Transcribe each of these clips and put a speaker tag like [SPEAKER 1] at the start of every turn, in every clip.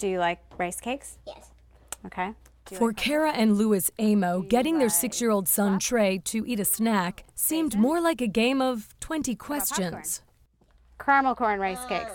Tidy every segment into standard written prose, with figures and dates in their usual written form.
[SPEAKER 1] Do you like rice cakes?
[SPEAKER 2] Yes.
[SPEAKER 1] Okay.
[SPEAKER 3] For Kara and Louis Amo, getting their 6-year-old son Trey to eat a snack seemed more like a game of 20 questions.
[SPEAKER 1] Caramel corn rice cakes.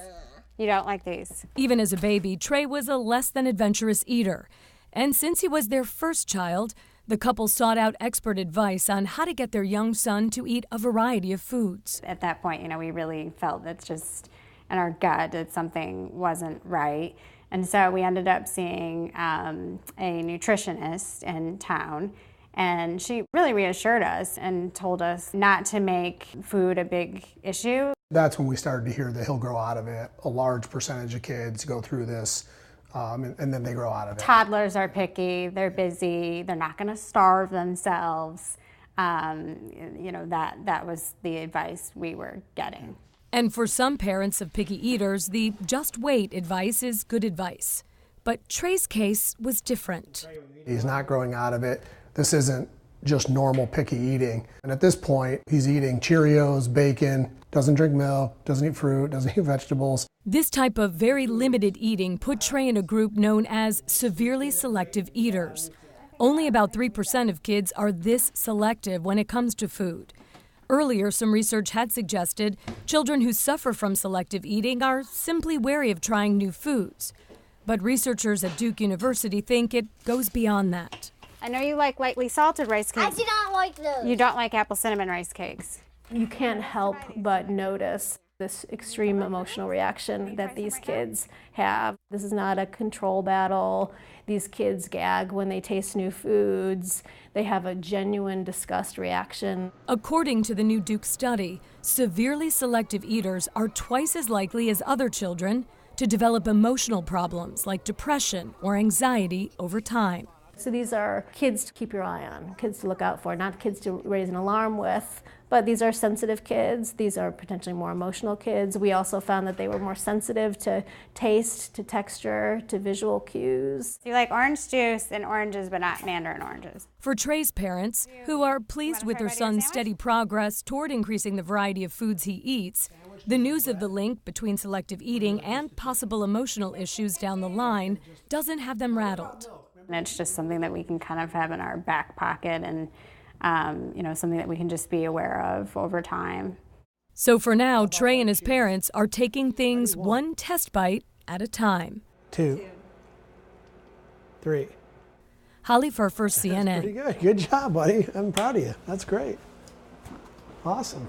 [SPEAKER 1] You don't like these?
[SPEAKER 3] Even as a baby, Trey was a less than adventurous eater. And since he was their first child, the couple sought out expert advice on how to get their young son to eat a variety of foods.
[SPEAKER 1] At that point, we really felt it's just in our gut that something wasn't right. And so we ended up seeing a nutritionist in town, and she really reassured us and told us not to make food a big issue.
[SPEAKER 4] That's when we started to hear that he'll grow out of it. A large percentage of kids go through this, and then they grow out of it.
[SPEAKER 1] Toddlers are picky, they're busy, they're not going to starve themselves. That was the advice we were getting.
[SPEAKER 3] And for some parents of picky eaters, the just wait advice is good advice. But Trey's case was different.
[SPEAKER 4] He's not growing out of it. This isn't just normal picky eating. And at this point, he's eating Cheerios, bacon, doesn't drink milk, doesn't eat fruit, doesn't eat vegetables.
[SPEAKER 3] This type of very limited eating put Trey in a group known as severely selective eaters. Only about 3% of kids are this selective when it comes to food. Earlier, some research had suggested children who suffer from selective eating are simply wary of trying new foods. But researchers at Duke University think it goes beyond that.
[SPEAKER 1] I know you like lightly salted rice cakes.
[SPEAKER 2] I do not like those.
[SPEAKER 1] You don't like apple cinnamon rice cakes.
[SPEAKER 5] You can't help but notice this extreme emotional reaction that these kids have. This is not a control battle. These kids gag when they taste new foods. They have a genuine disgust reaction.
[SPEAKER 3] According to the new Duke study, severely selective eaters are twice as likely as other children to develop emotional problems like depression or anxiety over time.
[SPEAKER 5] So these are kids to keep your eye on, kids to look out for, not kids to raise an alarm with, but these are sensitive kids. These are potentially more emotional kids. We also found that they were more sensitive to taste, to texture, to visual cues.
[SPEAKER 1] You like orange juice and oranges, but not mandarin oranges.
[SPEAKER 3] For Trey's parents, who are pleased with their son's steady progress toward increasing the variety of foods he eats, the news of the link between selective eating and possible emotional issues down the line doesn't have them rattled.
[SPEAKER 1] And it's just something that we can kind of have in our back pocket and, something that we can just be aware of over time.
[SPEAKER 3] So for now, Trey and his parents are taking things one test bite at a time.
[SPEAKER 4] 2, 3.
[SPEAKER 3] Holly Furfer, CNN.
[SPEAKER 4] Pretty good. Good job, buddy. I'm proud of you. That's great. Awesome.